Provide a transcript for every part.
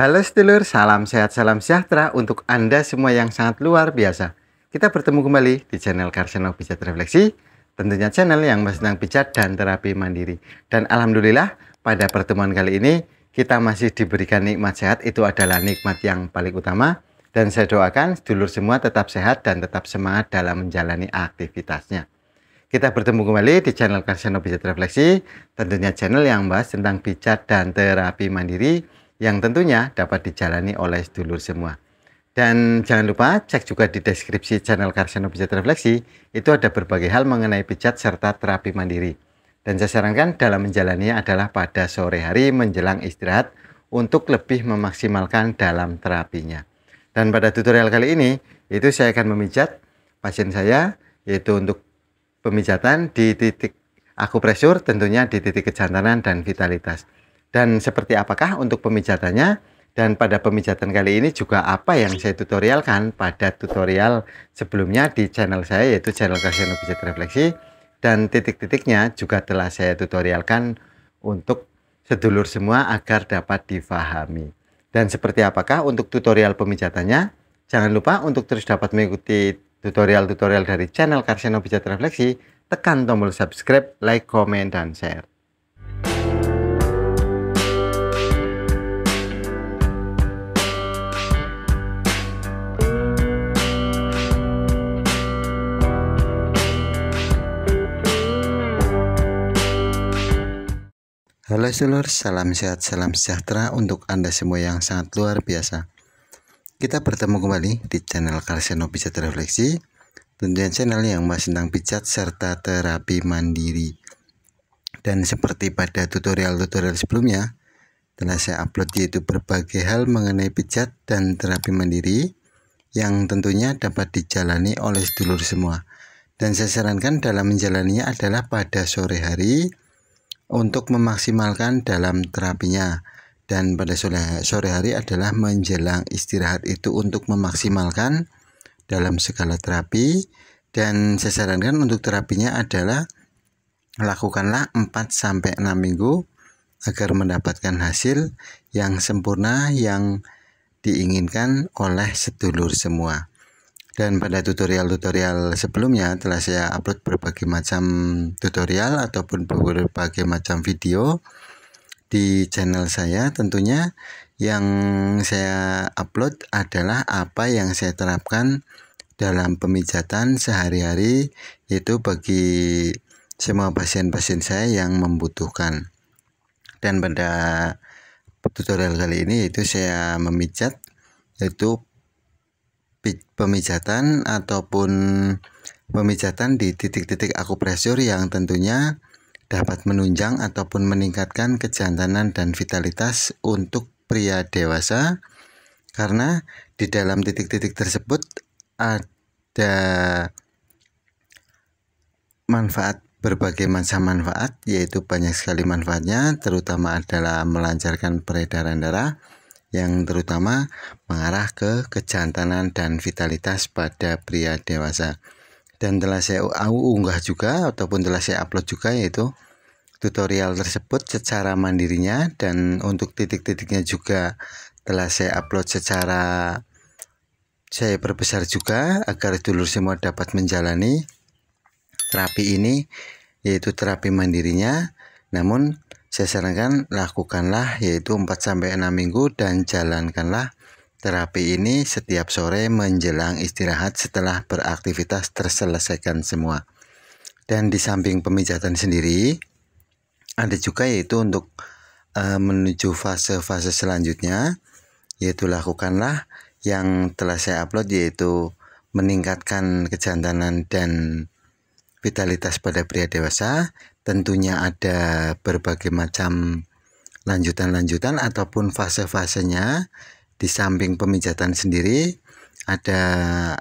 Halo sedulur, salam sehat, salam sejahtera untuk Anda semua yang sangat luar biasa. Kita bertemu kembali di channel Karseno Pijat Refleksi, tentunya channel yang bahas tentang pijat dan terapi mandiri. Dan alhamdulillah, pada pertemuan kali ini kita masih diberikan nikmat sehat, itu adalah nikmat yang paling utama. Dan saya doakan sedulur semua tetap sehat dan tetap semangat dalam menjalani aktivitasnya. Kita bertemu kembali di channel Karseno Pijat Refleksi, tentunya channel yang bahas tentang pijat dan terapi mandiri yang tentunya dapat dijalani oleh sedulur semua. Dan jangan lupa cek juga di deskripsi channel Karseno Pijat Refleksi, itu ada berbagai hal mengenai pijat serta terapi mandiri. Dan saya sarankan dalam menjalaninya adalah pada sore hari menjelang istirahat untuk lebih memaksimalkan dalam terapinya. Dan pada tutorial kali ini, itu saya akan memijat pasien saya, yaitu untuk pemijatan di titik akupresur, tentunya di titik kejantanan dan vitalitas. Dan seperti apakah untuk pemijatannya? Dan pada pemijatan kali ini juga apa yang saya tutorialkan pada tutorial sebelumnya di channel saya, yaitu channel Karseno Pijat Refleksi. Dan titik-titiknya juga telah saya tutorialkan untuk sedulur semua agar dapat difahami. Dan seperti apakah untuk tutorial pemijatannya? Jangan lupa untuk terus dapat mengikuti tutorial-tutorial dari channel Karseno Pijat Refleksi, tekan tombol subscribe, like, komen, dan share. Halo sedulur, salam sehat, salam sejahtera untuk Anda semua yang sangat luar biasa. Kita bertemu kembali di channel Karseno Pijat Refleksi, tentunya channel yang bahas tentang pijat serta terapi mandiri. Dan seperti pada tutorial-tutorial sebelumnya, telah saya upload yaitu berbagai hal mengenai pijat dan terapi mandiri yang tentunya dapat dijalani oleh sedulur semua. Dan saya sarankan dalam menjalaninya adalah pada sore hari untuk memaksimalkan dalam terapinya, dan pada sore hari adalah menjelang istirahat itu untuk memaksimalkan dalam segala terapi. Dan saya sarankan untuk terapinya adalah lakukanlah 4-6 minggu agar mendapatkan hasil yang sempurna yang diinginkan oleh sedulur semua. Dan pada tutorial-tutorial sebelumnya telah saya upload berbagai macam tutorial ataupun berbagai macam video di channel saya. Tentunya yang saya upload adalah apa yang saya terapkan dalam pemijatan sehari-hari, yaitu bagi semua pasien-pasien saya yang membutuhkan. Dan pada tutorial kali ini yaitu saya memijat, yaitu pemijatan ataupun pemijatan di titik-titik akupresur yang tentunya dapat menunjang ataupun meningkatkan kejantanan dan vitalitas untuk pria dewasa, karena di dalam titik-titik tersebut ada manfaat, berbagai macam manfaat, yaitu banyak sekali manfaatnya, terutama adalah melancarkan peredaran darah yang terutama mengarah ke kejantanan dan vitalitas pada pria dewasa. Dan telah saya unggah juga ataupun telah saya upload juga yaitu tutorial tersebut secara mandirinya, dan untuk titik-titiknya juga telah saya upload secara saya perbesar juga agar dulur semua dapat menjalani terapi ini, yaitu terapi mandirinya. Namun saya sarankan lakukanlah yaitu 4-6 minggu dan jalankanlah terapi ini setiap sore menjelang istirahat setelah beraktivitas terselesaikan semua. Dan di samping pemijatan sendiri ada juga yaitu untuk menuju fase-fase selanjutnya, yaitu lakukanlah yang telah saya upload, yaitu meningkatkan kejantanan dan vitalitas pada pria dewasa. Tentunya ada berbagai macam lanjutan-lanjutan ataupun fase-fasenya. Di samping pemijatan sendiri ada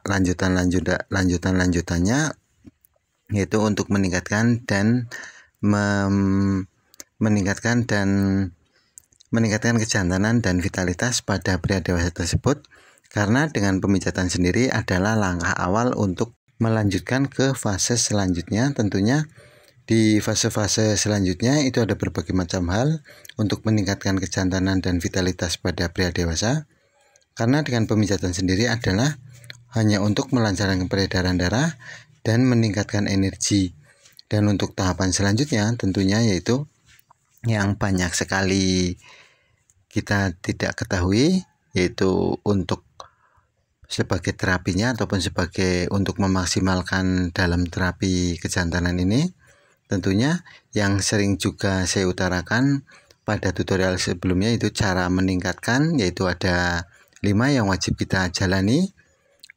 lanjutan-lanjutannya, yaitu untuk meningkatkan kejantanan dan vitalitas pada pria dewasa tersebut. Karena dengan pemijatan sendiri adalah langkah awal untuk melanjutkan ke fase selanjutnya, tentunya Di fase-fase selanjutnya itu ada berbagai macam hal untuk meningkatkan kejantanan dan vitalitas pada pria dewasa. Karena dengan pemijatan sendiri adalah hanya untuk melancarkan peredaran darah dan meningkatkan energi. Dan untuk tahapan selanjutnya tentunya yaitu yang banyak sekali kita tidak ketahui, yaitu untuk sebagai terapinya ataupun sebagai untuk memaksimalkan dalam terapi kejantanan ini. Tentunya yang sering juga saya utarakan pada tutorial sebelumnya itu cara meningkatkan, yaitu ada 5 yang wajib kita jalani.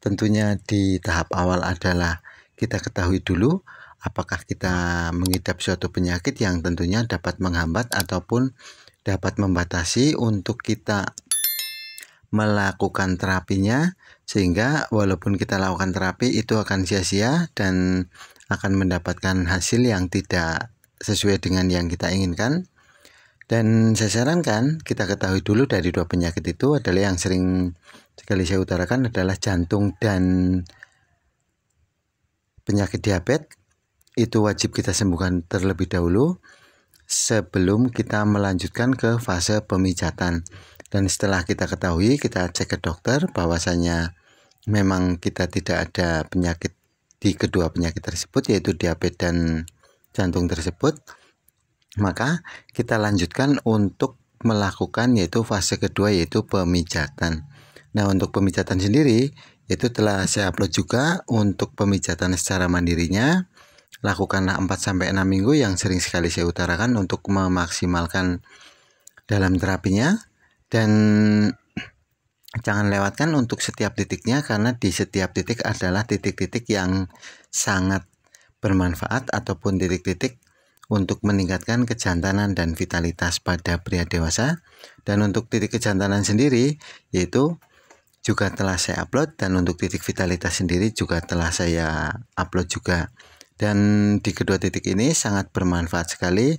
Tentunya di tahap awal adalah kita ketahui dulu apakah kita mengidap suatu penyakit yang tentunya dapat menghambat ataupun dapat membatasi untuk kita melakukan terapinya, sehingga walaupun kita lakukan terapi itu akan sia-sia dan akan mendapatkan hasil yang tidak sesuai dengan yang kita inginkan. Dan saya sarankan kita ketahui dulu dari 2 penyakit itu adalah yang sering sekali saya utarakan adalah jantung dan penyakit diabetes. Itu wajib kita sembuhkan terlebih dahulu sebelum kita melanjutkan ke fase pemijatan. Dan setelah kita ketahui, kita cek ke dokter bahwasanya memang kita tidak ada penyakit di kedua penyakit tersebut, yaitu diabetes dan jantung tersebut, maka kita lanjutkan untuk melakukan yaitu fase kedua, yaitu pemijatan. Nah, untuk pemijatan sendiri itu telah saya upload juga untuk pemijatan secara mandirinya. Lakukanlah 4-6 minggu yang sering sekali saya utarakan untuk memaksimalkan dalam terapinya. Dan jangan lewatkan untuk setiap titiknya, karena di setiap titik adalah titik-titik yang sangat bermanfaat ataupun titik-titik untuk meningkatkan kejantanan dan vitalitas pada pria dewasa. Dan untuk titik kejantanan sendiri yaitu juga telah saya upload, dan untuk titik vitalitas sendiri juga telah saya upload juga. Dan di kedua titik ini sangat bermanfaat sekali,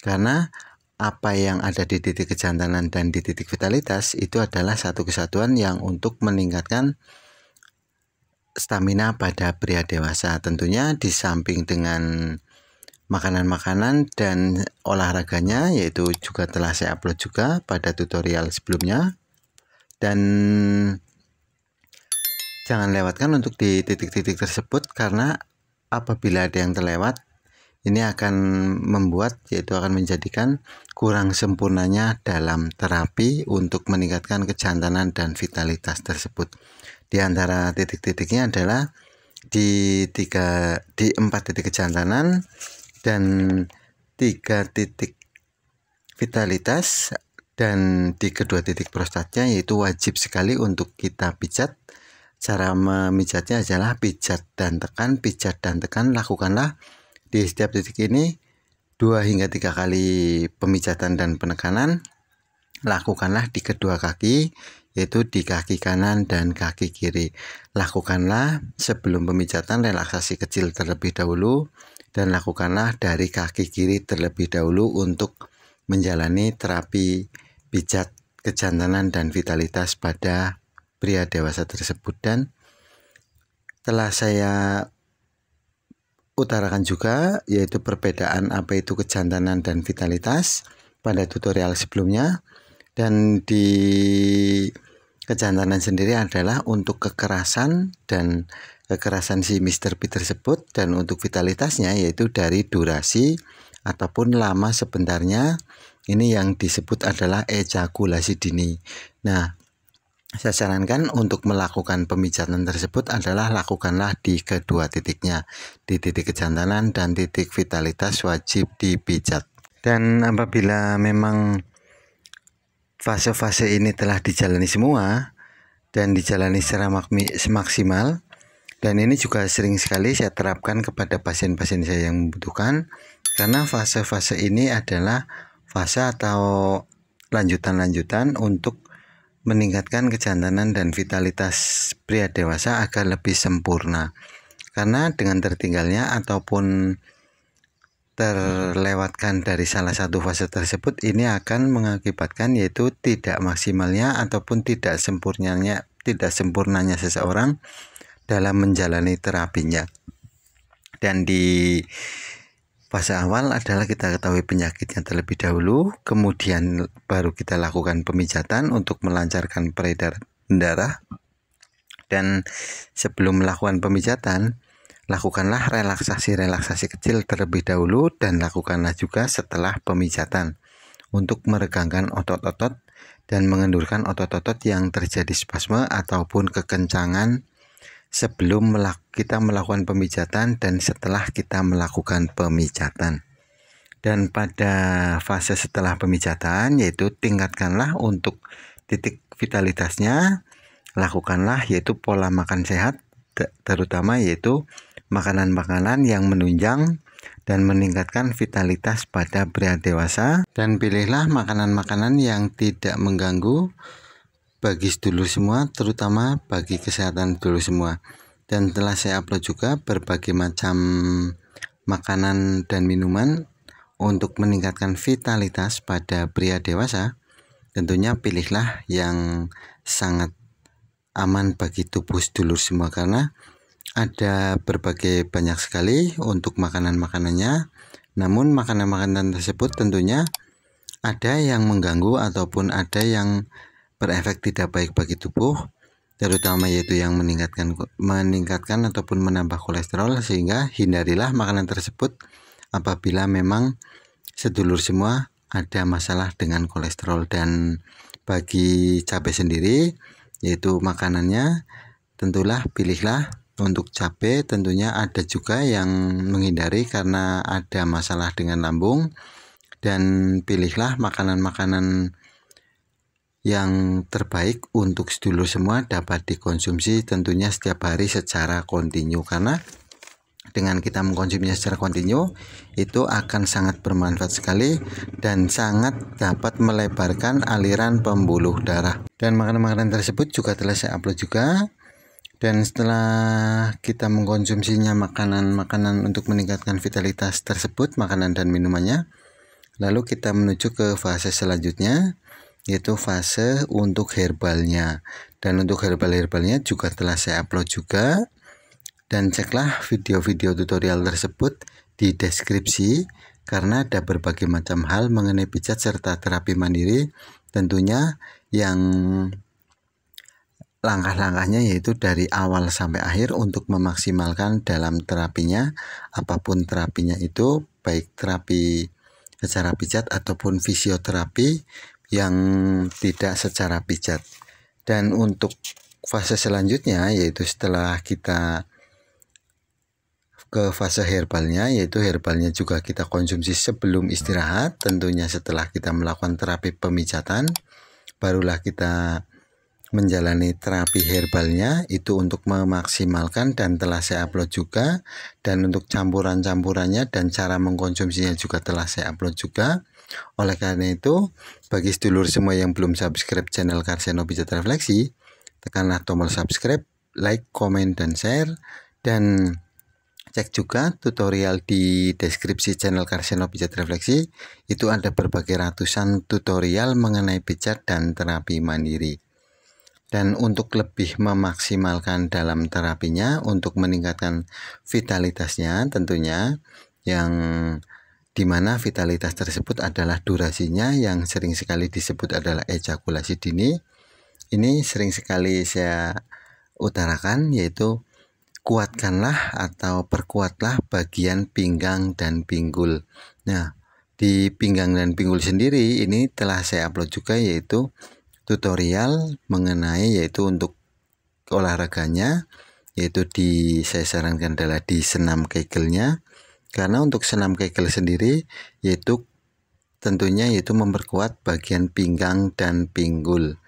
karena apa yang ada di titik kejantanan dan di titik vitalitas itu adalah satu kesatuan yang untuk meningkatkan stamina pada pria dewasa. Tentunya di samping dengan makanan-makanan dan olahraganya, yaitu juga telah saya upload juga pada tutorial sebelumnya. Dan jangan lewatkan untuk di titik-titik tersebut, karena apabila ada yang terlewat, ini akan membuat, yaitu akan menjadikan kurang sempurnanya dalam terapi untuk meningkatkan kejantanan dan vitalitas tersebut. Di antara titik-titiknya adalah di 4 titik kejantanan dan 3 titik vitalitas, dan di kedua titik prostatnya, yaitu wajib sekali untuk kita pijat. Cara memijatnya adalah pijat dan tekan. Lakukanlah di setiap titik ini 2 hingga 3 kali pemijatan dan penekanan. Lakukanlah di kedua kaki, yaitu di kaki kanan dan kaki kiri. Lakukanlah sebelum pemijatan relaksasi kecil terlebih dahulu, dan lakukanlah dari kaki kiri terlebih dahulu untuk menjalani terapi pijat kejantanan dan vitalitas pada pria dewasa tersebut. Dan telah saya utarakan juga yaitu perbedaan apa itu kejantanan dan vitalitas pada tutorial sebelumnya. Dan di kejantanan sendiri adalah untuk kekerasan si Mr. P tersebut, dan untuk vitalitasnya yaitu dari durasi ataupun lama sebentarnya. Ini yang disebut adalah ejakulasi dini. Nah, saya sarankan untuk melakukan pemijatan tersebut adalah lakukanlah di kedua titiknya, di titik kejantanan dan titik vitalitas wajib dipijat. Dan apabila memang fase-fase ini telah dijalani semua dan dijalani secara maksimal, dan ini juga sering sekali saya terapkan kepada pasien-pasien saya yang membutuhkan, karena fase-fase ini adalah fase atau lanjutan-lanjutan untuk meningkatkan kejantanan dan vitalitas pria dewasa agar lebih sempurna. Karena dengan tertinggalnya ataupun terlewatkan dari salah satu fase tersebut, ini akan mengakibatkan yaitu tidak maksimalnya ataupun tidak sempurnanya seseorang dalam menjalani terapinya. Dan di Fase awal adalah kita ketahui penyakitnya terlebih dahulu, kemudian baru kita lakukan pemijatan untuk melancarkan peredaran darah. Dan sebelum melakukan pemijatan, lakukanlah relaksasi kecil terlebih dahulu dan lakukanlah juga setelah pemijatan untuk meregangkan otot-otot dan mengendurkan otot-otot yang terjadi spasme ataupun kekencangan sebelum kita melakukan pemijatan dan setelah kita melakukan pemijatan. Dan pada fase setelah pemijatan, yaitu tingkatkanlah untuk titik vitalitasnya, lakukanlah yaitu pola makan sehat, terutama yaitu makanan-makanan yang menunjang dan meningkatkan vitalitas pada pria dewasa, dan pilihlah makanan-makanan yang tidak mengganggu bagi sedulur semua, terutama bagi kesehatan sedulur semua. Dan telah saya upload juga berbagai macam makanan dan minuman untuk meningkatkan vitalitas pada pria dewasa. Tentunya pilihlah yang sangat aman bagi tubuh sedulur semua, karena ada berbagai banyak sekali untuk makanan-makanannya. Namun makanan-makanan tersebut tentunya ada yang mengganggu ataupun ada yang berefek tidak baik bagi tubuh, terutama yaitu yang meningkatkan ataupun menambah kolesterol, sehingga hindarilah makanan tersebut apabila memang sedulur semua ada masalah dengan kolesterol. Dan bagi cabai sendiri, yaitu makanannya, tentulah pilihlah untuk cabai, tentunya ada juga yang menghindari karena ada masalah dengan lambung, dan pilihlah makanan-makanan yang terbaik untuk sedulur semua dapat dikonsumsi tentunya setiap hari secara kontinu, karena dengan kita mengkonsumsinya secara kontinu itu akan sangat bermanfaat sekali dan sangat dapat melebarkan aliran pembuluh darah. Dan makanan-makanan tersebut juga telah saya upload juga. Dan setelah kita mengkonsumsinya makanan-makanan untuk meningkatkan vitalitas tersebut, makanan dan minumannya, lalu kita menuju ke fase selanjutnya, yaitu fase untuk herbalnya. Dan untuk herbalnya juga telah saya upload juga, dan ceklah video-video tutorial tersebut di deskripsi, karena ada berbagai macam hal mengenai pijat serta terapi mandiri, tentunya yang langkah-langkahnya yaitu dari awal sampai akhir untuk memaksimalkan dalam terapinya, apapun terapinya itu, baik terapi secara pijat ataupun fisioterapi yang tidak secara pijat. Dan untuk fase selanjutnya, yaitu setelah kita ke fase herbalnya, yaitu herbalnya juga kita konsumsi sebelum istirahat, tentunya setelah kita melakukan terapi pemijatan, barulah kita menjalani terapi herbalnya itu untuk memaksimalkan, dan telah saya upload juga. Dan untuk campuran-campurannya dan cara mengkonsumsinya juga telah saya upload juga. Oleh karena itu, bagi sedulur semua yang belum subscribe channel Karseno Pijat Refleksi, tekanlah tombol subscribe, like, komen, dan share. Dan cek juga tutorial di deskripsi channel Karseno Pijat Refleksi. Itu ada berbagai ratusan tutorial mengenai pijat dan terapi mandiri. Dan untuk lebih memaksimalkan dalam terapinya, untuk meningkatkan vitalitasnya tentunya, yang dimana vitalitas tersebut adalah durasinya yang sering sekali disebut adalah ejakulasi dini. Ini sering sekali saya utarakan, yaitu kuatkanlah atau perkuatlah bagian pinggang dan pinggul. Nah, di pinggang dan pinggul sendiri ini telah saya upload juga, yaitu tutorial mengenai yaitu untuk olahraganya, yaitu saya sarankan adalah di senam kegelnya. Karena untuk senam kegel sendiri yaitu tentunya yaitu memperkuat bagian pinggang dan pinggul.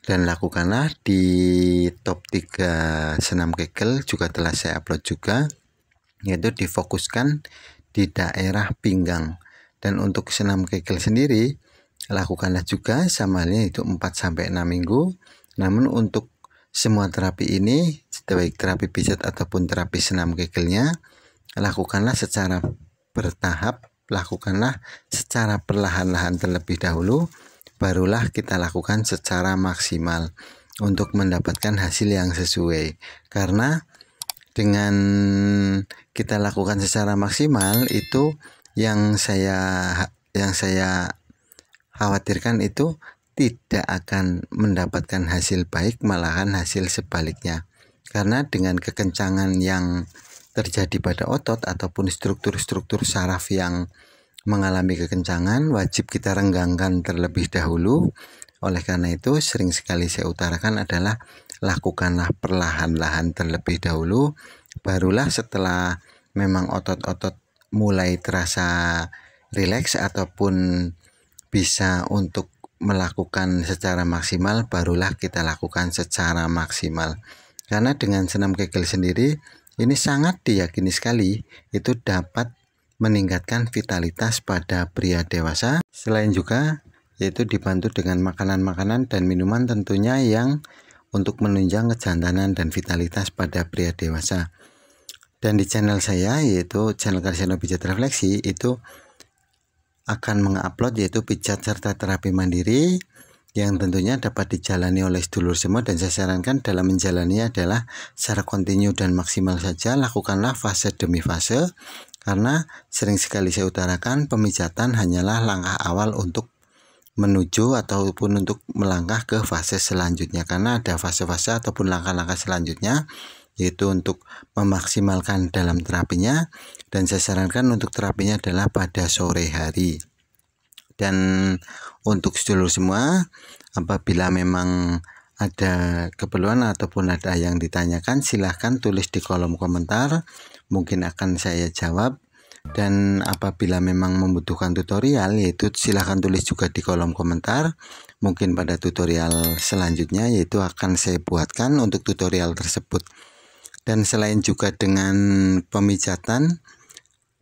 Dan lakukanlah di top 3 senam kegel juga telah saya upload juga, yaitu difokuskan di daerah pinggang. Dan untuk senam kegel sendiri lakukanlah juga sama halnya itu 4-6 minggu. Namun untuk semua terapi ini, baik terapi pijat ataupun terapi senam kegelnya, lakukanlah secara bertahap, lakukanlah secara perlahan-lahan terlebih dahulu, barulah kita lakukan secara maksimal untuk mendapatkan hasil yang sesuai. Karena dengan kita lakukan secara maksimal itu yang saya khawatirkan itu tidak akan mendapatkan hasil baik, malahan hasil sebaliknya. Karena dengan kekencangan yang terjadi pada otot ataupun struktur-struktur saraf yang mengalami kekencangan, wajib kita renggangkan terlebih dahulu. Oleh karena itu, sering sekali saya utarakan adalah lakukanlah perlahan-lahan terlebih dahulu, barulah setelah memang otot-otot mulai terasa rileks ataupun bisa untuk melakukan secara maksimal, barulah kita lakukan secara maksimal. Karena dengan senam Kegel sendiri ini sangat diyakini sekali itu dapat meningkatkan vitalitas pada pria dewasa. Selain juga yaitu dibantu dengan makanan-makanan dan minuman tentunya yang untuk menunjang kejantanan dan vitalitas pada pria dewasa. Dan di channel saya, yaitu channel Karsiono Pijat Refleksi, itu akan mengupload yaitu pijat serta terapi mandiri yang tentunya dapat dijalani oleh sedulur semua, dan saya sarankan dalam menjalani adalah secara kontinu dan maksimal saja. Lakukanlah fase demi fase, karena sering sekali saya utarakan pemijatan hanyalah langkah awal untuk menuju ataupun untuk melangkah ke fase selanjutnya, karena ada fase-fase ataupun langkah-langkah selanjutnya yaitu untuk memaksimalkan dalam terapinya, dan saya sarankan untuk terapinya adalah pada sore hari. Dan untuk sedulur semua, apabila memang ada keperluan ataupun ada yang ditanyakan, silahkan tulis di kolom komentar, mungkin akan saya jawab. Dan apabila memang membutuhkan tutorial, yaitu silahkan tulis juga di kolom komentar, mungkin pada tutorial selanjutnya yaitu akan saya buatkan untuk tutorial tersebut. Dan selain juga dengan pemijatan,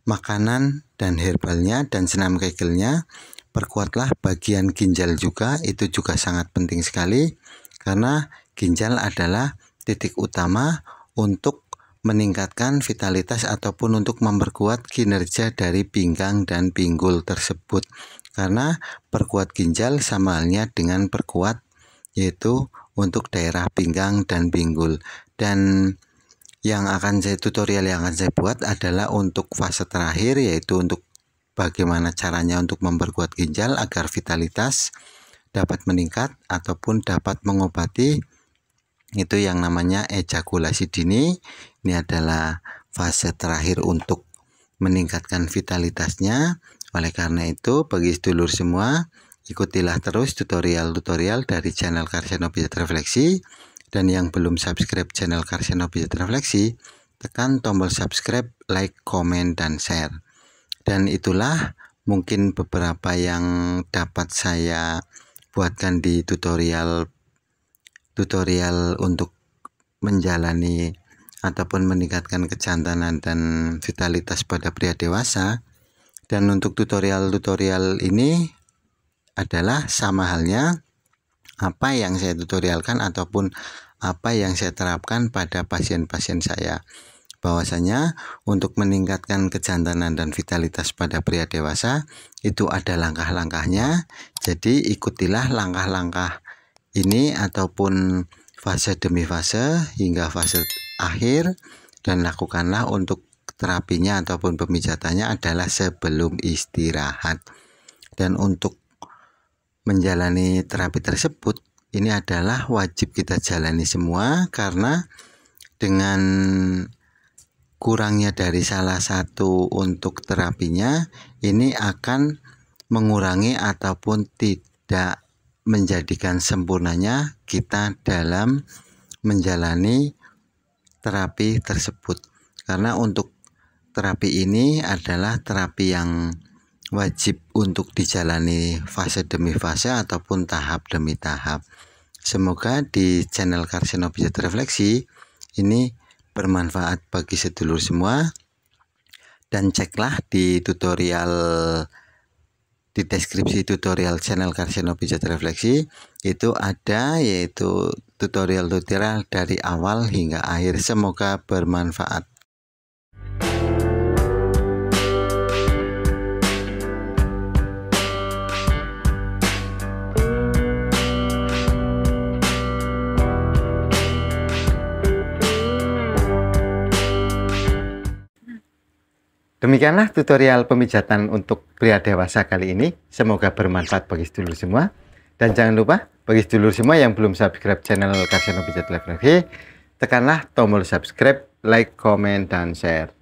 makanan dan herbalnya dan senam Kegelnya, perkuatlah bagian ginjal juga. Itu juga sangat penting sekali, karena ginjal adalah titik utama untuk meningkatkan vitalitas ataupun untuk memperkuat kinerja dari pinggang dan pinggul tersebut. Karena perkuat ginjal sama halnya dengan perkuat yaitu untuk daerah pinggang dan pinggul. Dan tutorial yang akan saya buat adalah untuk fase terakhir, yaitu untuk bagaimana caranya untuk memperkuat ginjal agar vitalitas dapat meningkat ataupun dapat mengobati itu yang namanya ejakulasi dini. Ini adalah fase terakhir untuk meningkatkan vitalitasnya. Oleh karena itu, bagi sedulur semua, ikutilah terus tutorial-tutorial dari channel Karsiono Pijat Refleksi. Dan yang belum subscribe channel Karsiono Pijat Refleksi, tekan tombol subscribe, like, komen, dan share. Dan itulah mungkin beberapa yang dapat saya buatkan di tutorial untuk menjalani ataupun meningkatkan kejantanan dan vitalitas pada pria dewasa. Dan untuk tutorial-tutorial ini adalah sama halnya apa yang saya tutorialkan ataupun apa yang saya terapkan pada pasien-pasien saya, bahwasanya untuk meningkatkan kejantanan dan vitalitas pada pria dewasa itu ada langkah-langkahnya. Jadi ikutilah langkah-langkah ini ataupun fase demi fase hingga fase akhir, dan lakukanlah untuk terapinya ataupun pemijatannya adalah sebelum istirahat. Dan untuk menjalani terapi tersebut ini adalah wajib kita jalani semua, karena dengan kurangnya dari salah satu untuk terapinya ini akan mengurangi ataupun tidak menjadikan sempurnanya kita dalam menjalani terapi tersebut. Karena untuk terapi ini adalah terapi yang wajib untuk dijalani fase demi fase ataupun tahap demi tahap. Semoga di channel Karsiono Pijat Refleksi ini bermanfaat bagi sedulur semua, dan ceklah di deskripsi tutorial channel Karsiono Pijat Refleksi, itu ada yaitu tutorial-tutorial dari awal hingga akhir. Semoga bermanfaat. Demikianlah tutorial pemijatan untuk pria dewasa kali ini. Semoga bermanfaat bagi sedulur semua. Dan jangan lupa, bagi sedulur semua yang belum subscribe channel Karsiono Pijat Refleksi, tekanlah tombol subscribe, like, komen, dan share.